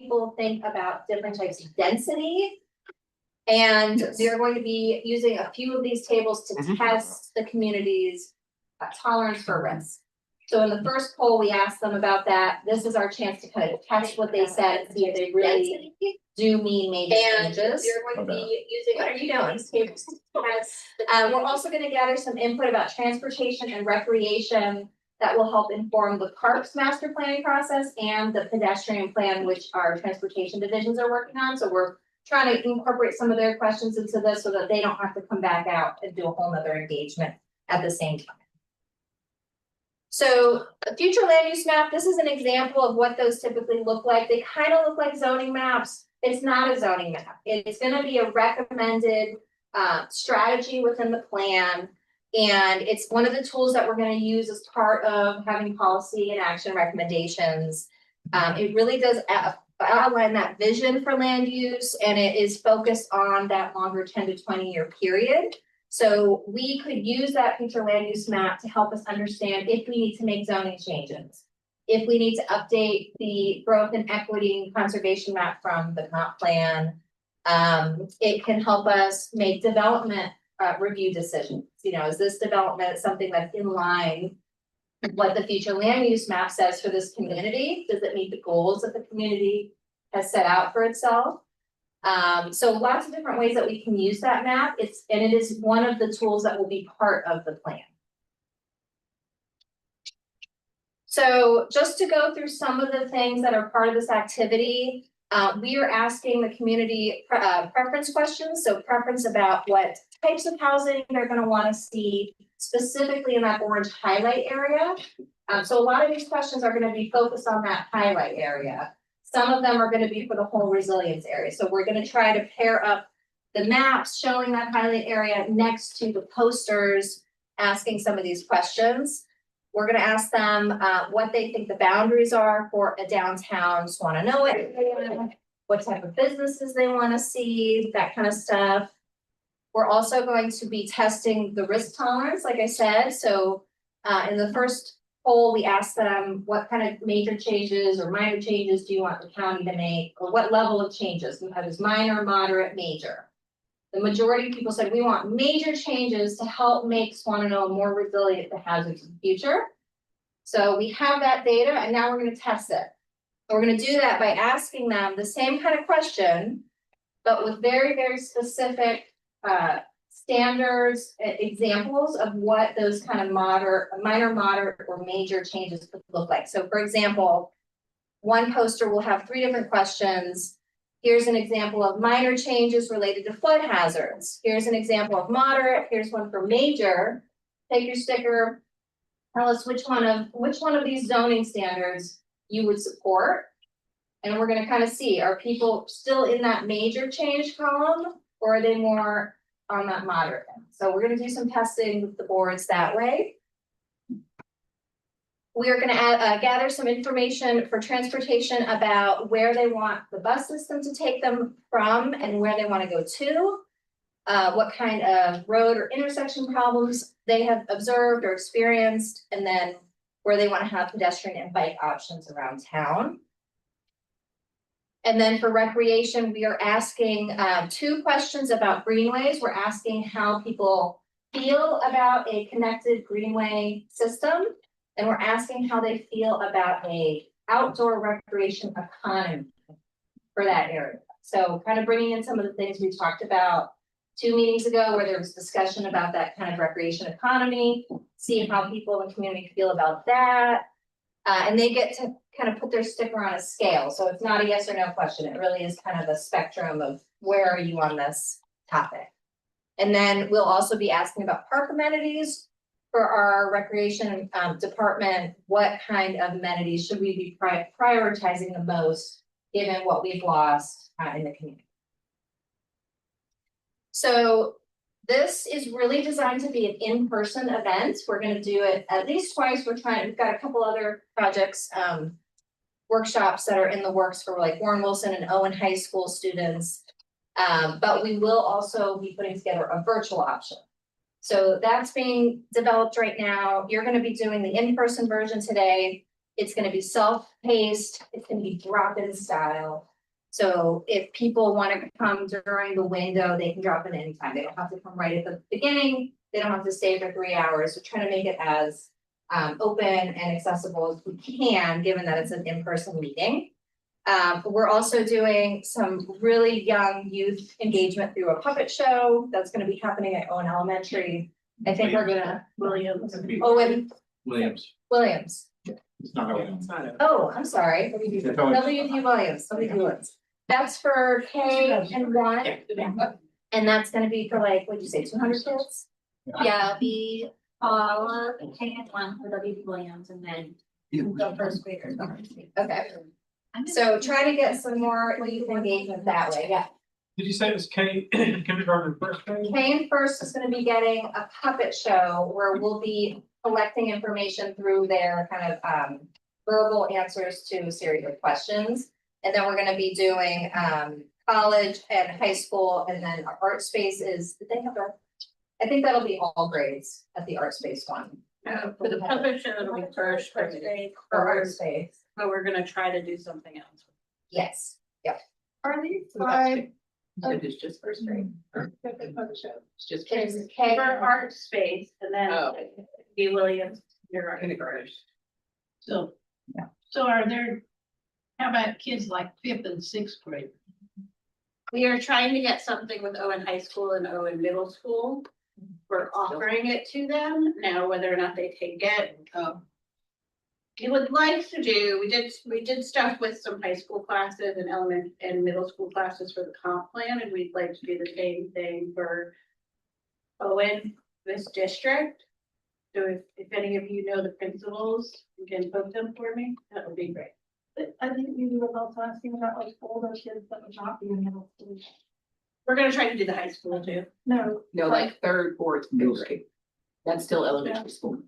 people think about different types of density. And they're going to be using a few of these tables to test the community's tolerance for risk. So in the first poll, we asked them about that. This is our chance to kind of test what they said and see if they really do mean major changes. You're going to be using, what are you doing? These tables to test. We're also going to gather some input about transportation and recreation that will help inform the parks master planning process and the pedestrian plan, which our transportation divisions are working on. So we're trying to incorporate some of their questions into this so that they don't have to come back out and do a whole nother engagement at the same time. So a future land use map, this is an example of what those typically look like. They kind of look like zoning maps. It's not a zoning map. It's going to be a recommended strategy within the plan. And it's one of the tools that we're going to use as part of having policy and action recommendations. It really does outline that vision for land use, and it is focused on that longer 10 to 20 year period. So we could use that future land use map to help us understand if we need to make zoning changes, if we need to update the growth and equity and conservation map from the comp plan. It can help us make development review decisions. You know, is this development something that's in line with what the future land use map says for this community? Does it meet the goals that the community has set out for itself? So lots of different ways that we can use that map. It is one of the tools that will be part of the plan. So just to go through some of the things that are part of this activity, we are asking the community preference questions. So preference about what types of housing they're going to want to see specifically in that orange highlight area. So a lot of these questions are going to be focused on that highlight area. Some of them are going to be for the whole resilience area. So we're going to try to pair up the maps showing that highlight area next to the posters asking some of these questions. We're going to ask them what they think the boundaries are for a downtown Swannanoa area, what type of businesses they want to see, that kind of stuff. We're also going to be testing the risk tolerance, like I said. So in the first poll, we asked them what kind of major changes or minor changes do you want the county to make, or what level of changes? Is minor, moderate, major? The majority of people said we want major changes to help make Swannanoa more resilient to hazards in the future. So we have that data, and now we're going to test it. So we're going to do that by asking them the same kind of question, but with very, very specific standards, examples of what those kind of minor, moderate, or major changes could look like. So for example, one poster will have 3 different questions. Here's an example of minor changes related to flood hazards. Here's an example of moderate. Here's one for major. Take your sticker. Tell us which one of these zoning standards you would support. And we're going to kind of see, are people still in that major change column, or are they more on that moderate end? So we're going to do some testing with the boards that way. We are going to gather some information for transportation about where they want the bus system to take them from and where they want to go to, what kind of road or intersection problems they have observed or experienced, and then where they want to have pedestrian and bike options around town. And then for recreation, we are asking 2 questions about greenways. We're asking how people feel about a connected greenway system, and we're asking how they feel about a outdoor recreation economy for that area. So kind of bringing in some of the things we talked about 2 meetings ago, where there was discussion about that kind of recreation economy, see how people in the community feel about that. And they get to kind of put their sticker on a scale. So it's not a yes or no question. It really is kind of a spectrum of where are you on this topic. And then we'll also be asking about park amenities for our recreation department. What kind of amenities should we be prioritizing the most given what we've lost in the community? So this is really designed to be an in-person event. We're going to do it at least twice. We've got a couple other projects, workshops that are in the works for like Warren Wilson and Owen High School students. But we will also be putting together a virtual option. So that's being developed right now. You're going to be doing the in-person version today. It's going to be self-paced. It's going to be drop-in style. So if people want to come during the window, they can drop in anytime. They don't have to come right at the beginning. They don't have to stay for 3 hours. We're trying to make it as open and accessible as we can, given that it's an in-person meeting. We're also doing some really young youth engagement through a puppet show that's going to be happening at Owen Elementary. I think we're gonna Owen Williams. It's not Owen. Oh, I'm sorry. W.D. Williams. That's for K and 1. And that's gonna be for like, what'd you say, 200 kids? Yeah, it'll be all of K and 1 for W. Williams and then The first graders. Okay, so try to get some more youth engagement that way, yeah. Did you say it was kindergarten and first grade? K and first is gonna be getting a puppet show where we'll be collecting information through their kind of verbal answers to a series of questions. And then we're gonna be doing college and high school, and then our art space is, did they have a? I think that'll be all grades at the art space one. For the puppet show, it'll be first grade, For art space, but we're gonna try to do something else. yes, Are these 5? It's just first grade. It's just it's K. for art space and then B. Williams, your kindergarten. So, Yeah. so are there, how about kids like 5th and 6th grade? We are trying to get something with Owen High School and Owen Middle School. We're offering it to them now, whether or not they take it. We would like to do, we did stuff with some high school classes and and middle school classes for the comp plan, and we'd like to do the same thing for Owen, this district. So if any of you know the principals, you can poke them for me, that would be great. But I think we were also asking about like older kids that would not be in middle school. We're gonna try to do the high school too. No. No, like third, fourth, fifth grade. That's still elementary school.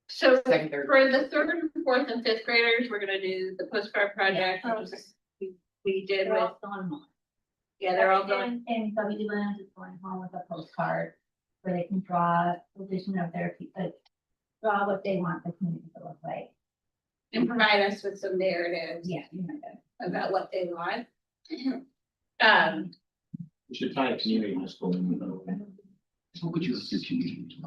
So Second, third. for the 3rd, 4th, and 5th graders, we're gonna do the postcard project, Yeah. which is- we did They're with, all going home. they're all going. And W. Williams is going home with a postcard where they can draw a vision of their, draw what they want the community to look like. And provide us with some narratives Yeah, you know that. about what they want. We should tie a community high school in. What would you do community?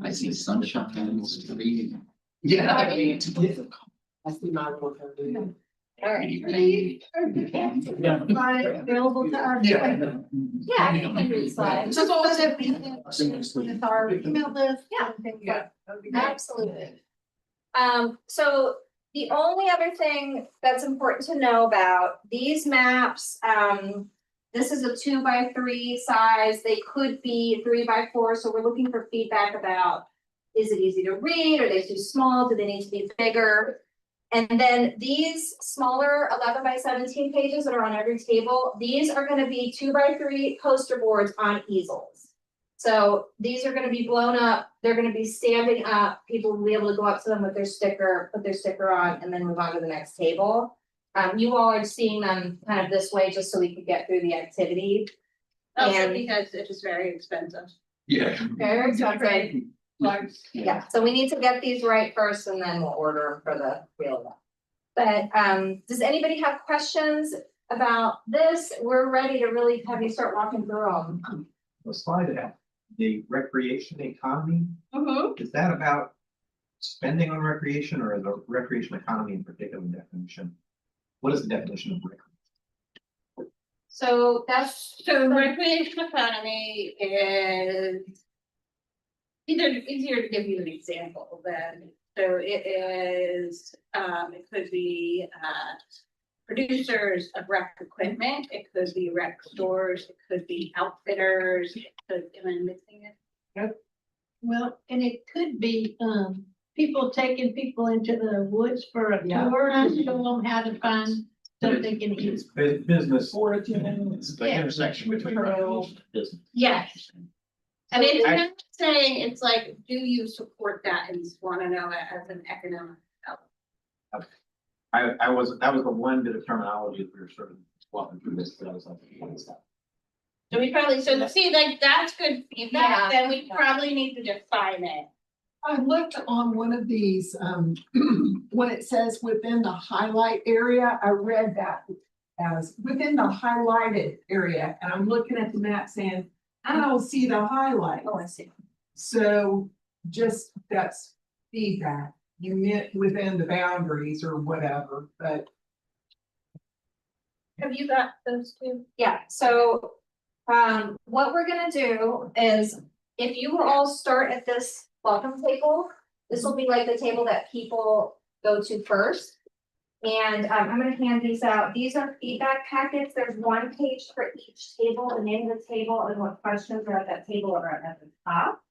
I see sunshine, street. Yeah. I mean, I see my little. all right. Available to us. Yeah, you can do slides. Just always have with our email list. Yeah. Absolutely. So the only other thing that's important to know about these maps, this is a 2x3 size. They could be 3x4, so we're looking for feedback about, is it easy to read? Are they too small? Do they need to be bigger? And then these smaller 11x17 pages that are on every table, these are gonna be 2x3 poster boards on easels. So these are gonna be blown up, they're gonna be standing up, people will be able to go up to them with their sticker, put their sticker on, and then move on to the next table. You all are seeing them kind of this way, just so we could get through the activity. Also And- because it is very expensive. Yeah. Very expensive. Yeah, so we need to get these right first, and then we'll order them for the real event. But does anybody have questions about this? We're ready to really have you start walking through them. The slide app, the recreation economy, Mm-hmm. is that about spending on recreation or the recreation economy in particular definition? What is the definition of recreation? So that's, So recreation economy is easier to give you an example than, so it is, it could be, producers of rec equipment, it could be rec stores, it could be outfitters, it could, am I missing it? Well, and it could be, people taking people into the woods for a Yeah. tour to show them how to find something can eat. It's business. It's the intersection between. Business. Yes. And it's not saying, it's like, do you support that in Swannanoa as an economic development? That was the one bit of terminology that we were sort of walking through this, but I was like, what is that? So we probably, so see, like, that's good Yeah. feedback, then we probably need to define it. I looked on one of these, when it says within the highlight area, I read that as within the highlighted area, and I'm looking at the map saying, I don't see the highlight. Oh, I see. So just that's feedback. You meant within the boundaries or whatever, but Have you got those two? Yeah, so, what we're gonna do is, if you will all start at this welcome table, this will be like the table that people go to first. And, I'm gonna hand these out. These are feedback packets. There's one page for each table, the name of the table and what questions are at that table or at the top.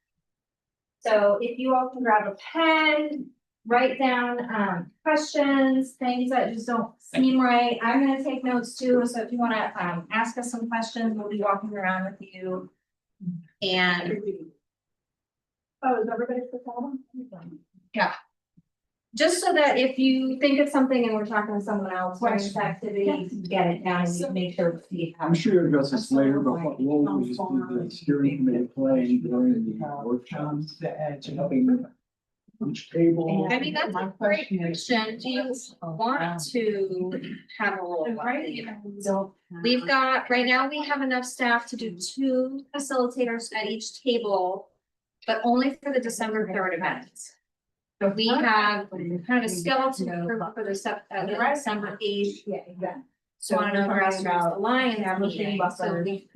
So if you all can grab a pen, write down, questions, things that just don't seem right. I'm gonna take notes too, so if you wanna, ask us some questions, we'll be walking around with you. And oh, is everybody for phone? just so that if you think of something and we're talking to someone else during this activity, you can get it down and you can make sure we I'm sure you'll address this later, but what role will the steering committee play during the workshops? The edge. Helping each table? I mean, that's a great question. Do you want to have a role? We've got, right now, we have enough staff to do 2 facilitators at each table, but only for the December 3rd events. So we have kind of a skeleton crew for the December 8th. Yeah, exactly. Swannanoa Grassroots Alliance meeting, so we,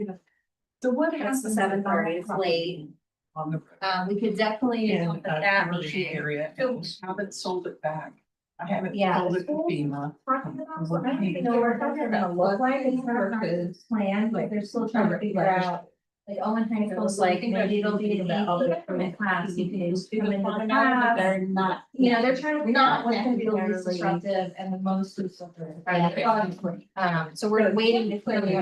So what that's happens the 7:30, it's late. on the We could definitely in look at that commercial meeting. area? Haven't sold it back. I haven't Yeah. sold it to FEMA. I don't even know what that's gonna look like, it's not planned, but they're still trying to figure out. Like Owen High School's like, maybe it'll be an equipment class, you can just come into the class. They're not. You know, they're trying to figure out what's gonna be the least necessarily- disruptive and the most disruptive. So we're waiting to clearly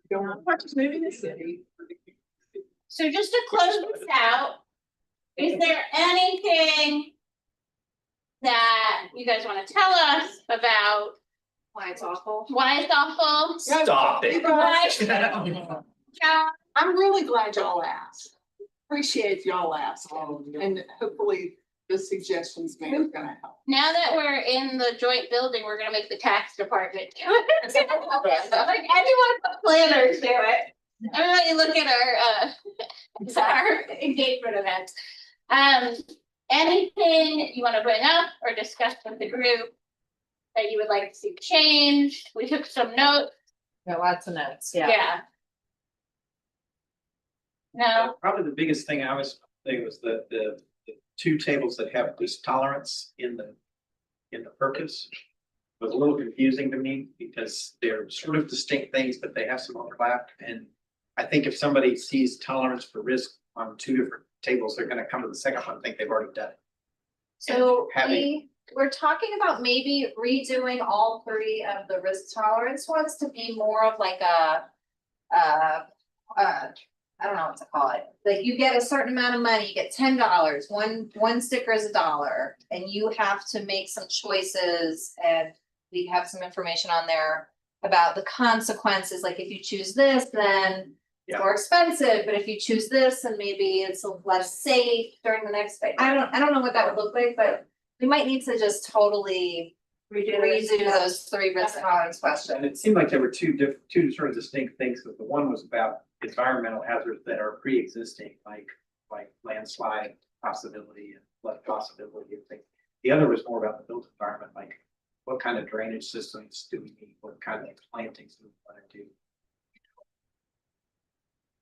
Don't want to move in the city. So just to close this out, is there anything that you guys want to tell us about Why it's awful. why it's awful? Stop it. Why- I'm really glad y'all asked. Appreciate y'all asked, and hopefully the suggestions made are gonna help. Now that we're in the joint building, we're gonna make the tax department do it. Like anyone but planners do it. Everybody look at our engagement events. Anything you wanna bring up or discuss with the group that you would like to see changed? We took some notes, Got lots of notes, yeah. No, Probably the biggest thing I was thinking was the two tables that have this tolerance in the purpose. Was a little confusing to me because they're sort of distinct things, but they have some overlap. And I think if somebody sees tolerance for risk on two different tables, they're gonna come to the second one and think they've already done it. So Having- we're talking about maybe redoing all three of the risk tolerance ones to be more of like I don't know what to call it. Like you get a certain amount of money, you get $10, one sticker is $1, and you have to make some choices, and we have some information on there about the consequences, like if you choose this, then it's Yeah. more expensive, but if you choose this, then maybe it's less safe during the next phase. I don't know what that would look like, but we might need to just totally redo those three risk tolerance questions. And it seemed like there were two sort of distinct things, because the one was about environmental hazards that are pre-existing, like landslide possibility and flood possibility and things. The other was more about the built environment, like what kind of drainage systems do we need, what kind of plantings do we want to do?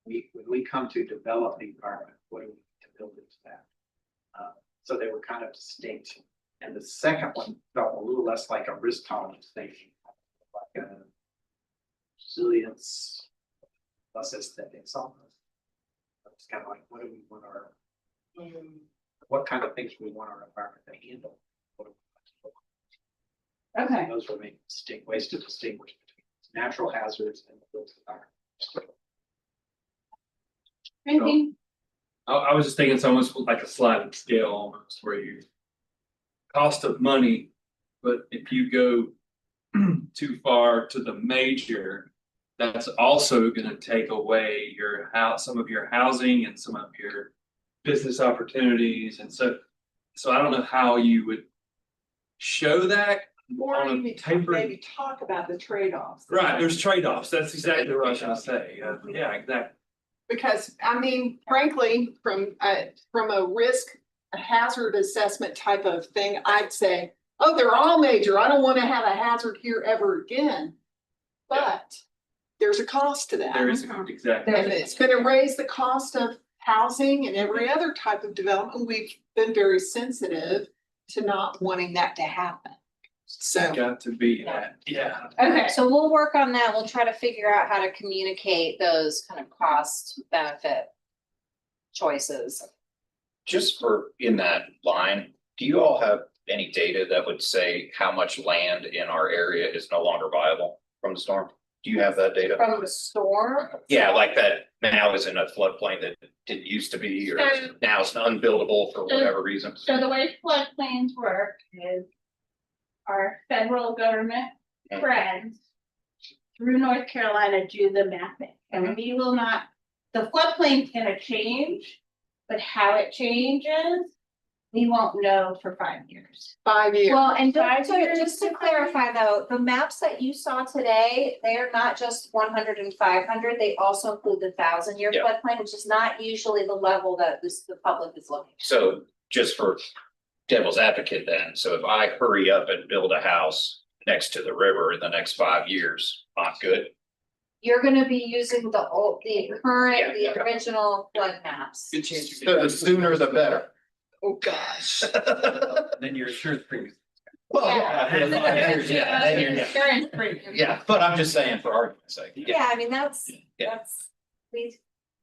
When we come to develop the environment, what do we need to build into that? So they were kind of distinct. And the second one felt a little less like a risk tolerance thing, like a resilience, less aesthetics almost. It's kind of like, what do we want our, what kind of things do we want our environment to handle? What do we want to do? okay, Those were making distinct ways to distinguish between natural hazards and the built environment. anything? I was just thinking it's almost like a sliding scale almost where you. Cost of money, but if you go too far to the major, that's also gonna take away your house, some of your housing and some of your business opportunities, and so I don't know how you would show that Or on a maybe paper. talk about the trade-offs. Right, there's trade-offs, that's exactly what I was gonna say, yeah, exactly. Because, I mean, frankly, from a risk, a hazard assessment type of thing, I'd say, oh, they're all major. I don't want to have a hazard here ever again. But there's a cost to that. There is, exactly. And it's gonna raise the cost of housing and every other type of development. We've been very sensitive to not wanting that to happen. So, Got to be that, yeah. Okay, So we'll work on that. We'll try to figure out how to communicate those kind of cost benefit choices. Just for in that line, do you all have any data that would say how much land in our area is no longer viable from the storm? Do you have that data? From the storm? Yeah, like that now is in a floodplain that didn't used to be, or So- now it's unbuildable for whatever reason. so the way floodplains work is our federal government friends through North Carolina do the mapping, and we will not, the floodplain's gonna change, but how it changes, we won't know for 5 years. 5 years. Well, and Five just to clarify though, the maps that you saw today, they are not just 100 and 500. They also include the 1,000-year Yeah. floodplain, which is not usually the level that the public is looking. So just for devil's advocate then, so if I hurry up and build a house next to the river in the next 5 years, not good. You're gonna be using the current, the Yeah. original flood maps. Good chance So the sooner the better. Oh, gosh. Then your insurance premium. Well, then you're- Insurance premium. Yeah, but I'm just saying for argument's sake. Yeah, I mean, that's, Yeah. we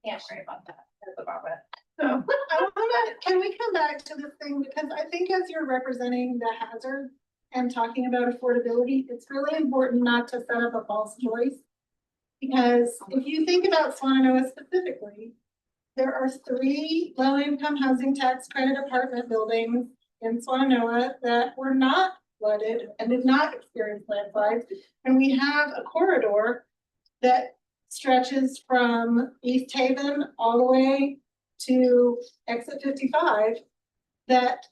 can't worry about that. That's about it. Can we come back to the thing, because I think as you're representing the hazard and talking about affordability, it's really important not to set up a false choice. Because if you think about Swannanoa specifically, there are 3 low-income housing tax credit apartment buildings in Swannanoa that were not flooded and did not experience landslides. And we have a corridor that stretches from East Haven all the way to exit 55 that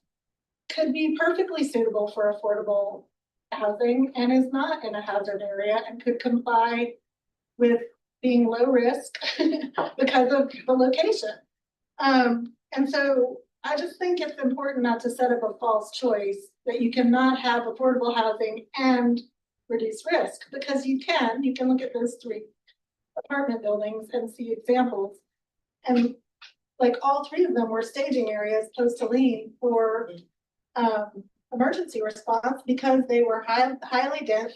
could be perfectly suitable for affordable housing and is not in a hazard area and could comply with being low risk because of the location. And so I just think it's important not to set up a false choice that you cannot have affordable housing and reduce risk, because you can look at those 3 apartment buildings and see examples. And like all 3 of them were staging areas close to lean for emergency response because they were highly dense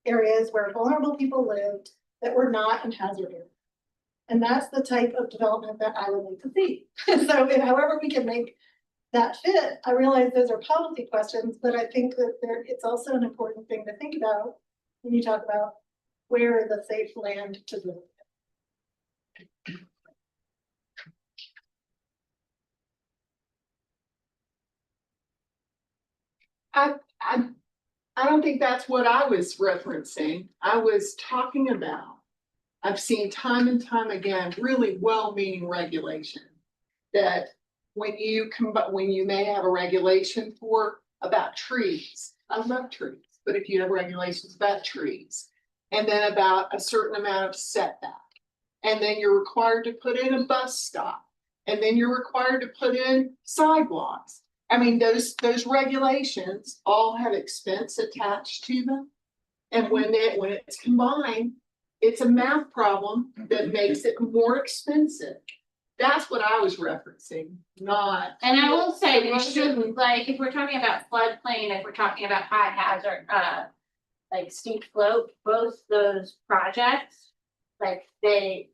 areas where vulnerable people lived that were not in hazard areas. And that's the type of development that I would like to see. So however we can make that fit, I realize those are policy questions, but I think that it's also an important thing to think about when you talk about where the safe land to live. I don't think that's what I was referencing. I was talking about, I've seen time and time again, really well-meaning regulation. That when you may have a regulation about trees, I love trees, but if you have regulations about trees, and then about a certain amount of setback, and then you're required to put in a bus stop, and then you're required to put in sidewalks. I mean, those regulations all have expense attached to them. And when it's combined, it's a math problem that makes it more expensive. That's what I was referencing, not. And I will say, We most of, shouldn't- like, if we're talking about floodplain, if we're talking about high hazard, like steep slope, both those projects, like they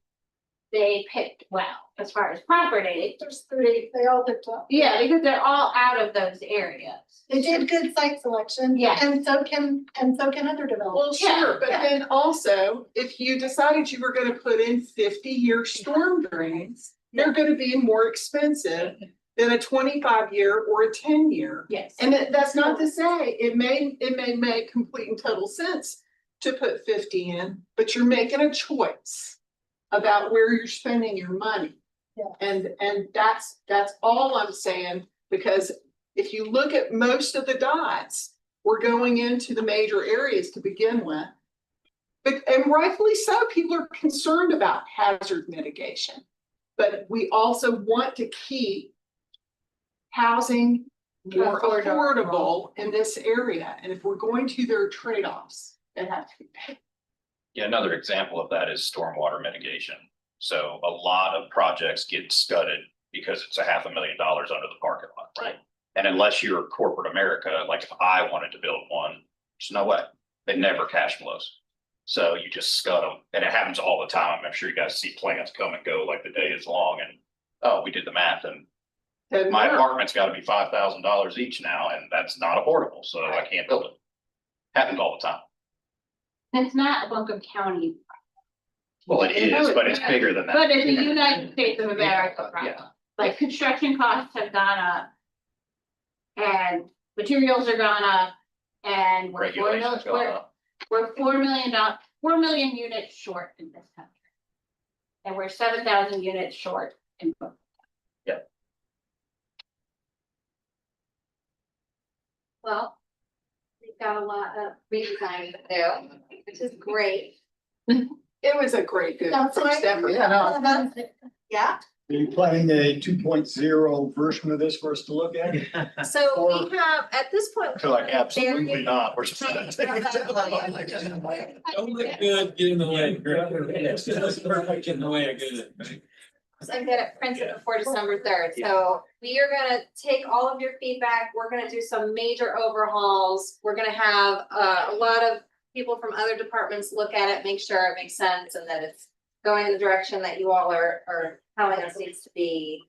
picked well as far as property. There's 3, they all picked up. Yeah, because they're all out of those areas. They did good site selection. Yeah. And so can other developers. Well, sure, but yeah. then also, if you decided you were gonna put in 50-year storm drains, they're gonna be more expensive than a 25-year or a 10-year. Yes. And that's not to say, it may make complete and total sense to put 50 in, but you're making a choice about where you're spending your money. Yeah. And that's all I'm saying, because if you look at most of the dots, we're going into the major areas to begin with. But, and rightfully so, people are concerned about hazard mitigation. But we also want to keep housing more affordable in this area. And if we're going to, there are trade-offs that have to be paid. Yeah, another example of that is stormwater mitigation. So a lot of projects get scudded because it's $500,000 under the parking lot, right? And unless you're corporate America, like if I wanted to build one, there's no way. It never cash flows. So you just scud them, and it happens all the time. I'm sure you guys see plans come and go like the day is long, and oh, we did the math, and my apartment's got to be $5,000 each now, and that's not affordable, so I can't build it. Happens all the time. It's not a Buncombe County, Well, it is, but it's bigger than that. but it's a United States of America problem. Yeah. Like construction costs have gone up. And materials are gone up, and we're Regulations going up. we're $4 million units short in this country. And we're 7,000 units short in both. Well, we've got a lot of redesign to do, which is great. It was a great, good That's first right. effort. Yeah, Are you planning a 2.0 version of this for us to look at? So Or- we have, at this point. I feel like absolutely very- not. We're just. Don't look good, get in the way. Get in the way of good. So I'm gonna print it before December 3rd, so we are gonna take all of your feedback, we're gonna do some major overhauls. We're gonna have a lot of people from other departments look at it, make sure it makes sense and that it's going in the direction that you all are telling us needs to be.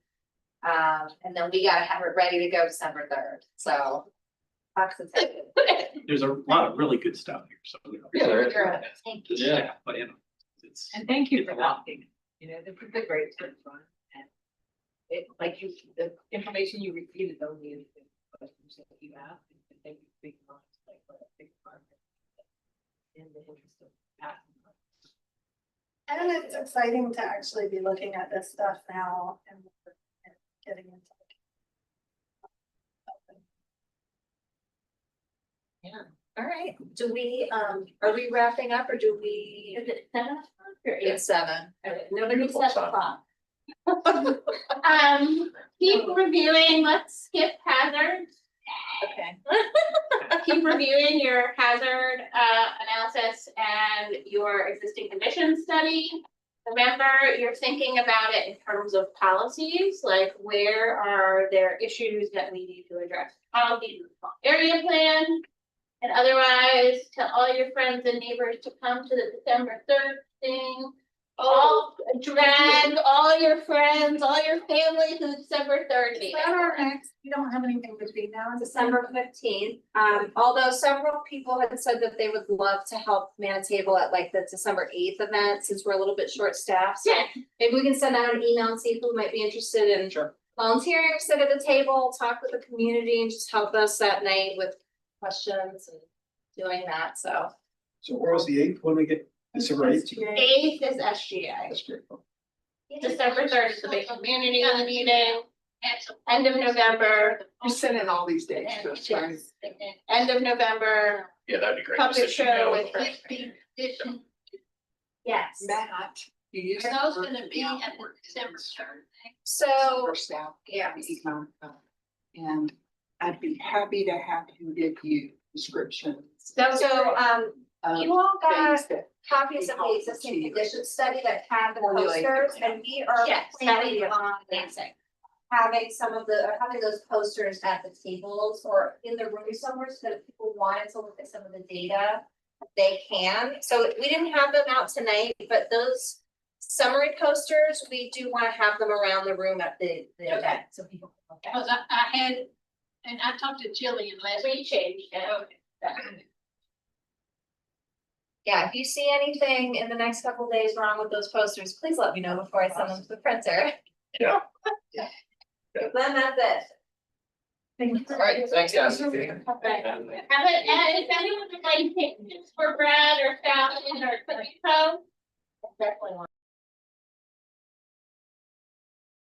And then we gotta have it ready to go December 3rd, so. There's a lot of really good stuff here, so. Yeah, there is. Thank you. Yeah. But you know, it's. And thank you for asking, you know, this is a great search fund. And it, like you, the information you received is only in the questions that you asked. And thank you for being honest, like, what a big part of it. In the interest of passing. And it's exciting to actually be looking at this stuff now and getting into it. All right, do we, are we wrapping up or do we? Is it 7 o'clock or 8? It's 7. Nobody Beautiful said sun. o'clock. Keep reviewing, let's skip hazards. Okay. Keep reviewing your hazard analysis and your existing condition study. Remember, you're thinking about it in terms of policies, like where are there issues that we need to address? Policies in the small area plan. And otherwise, tell all your friends and neighbors to come to the December 3rd thing. Drag all your friends, all your family to the December 3rd meeting. Is that our next, we don't have anything between now and December 15th, although several people had said that they would love to help man a table at like the December 8th event, since we're a little bit short staffed. So Yeah. maybe we can send out an email and see who might be interested in volunteering, or sit at the table, talk with the community and just help us that night with questions and doing that, so. So where was the 8th when we get December 8th? 8th is SGA. That's great. December 3rd is the big community meeting. End of November, You're sending all these dates to us, right? end of November, Yeah, that'd be great. puppet Just so you know. show with. Yes. Matt, you used. Are those gonna be at the December 3rd? So, Staff. yeah. And I'd be happy to have him give you descriptions. so, of you all got things that copies of the helpful existing to you. condition study that have the Formulate the posters, plan. and we are Yes, planning that'd be on amazing. having some of the, or having those posters at the tables or in the room somewhere, so that if people wanted to look at some of the data, they can. So we didn't have them out tonight, but those summary posters, we do want to have them around the room at the event, so people can look at. Cause I had, and I talked to Jillian last week. We changed it. Okay. Yeah, if you see anything in the next couple days wrong with those posters, please let me know before I send them to the printer. Yeah. Then that's it. All right, thanks, guys. Right. And if anyone would like pictures for Brad or Fallon or so, definitely want.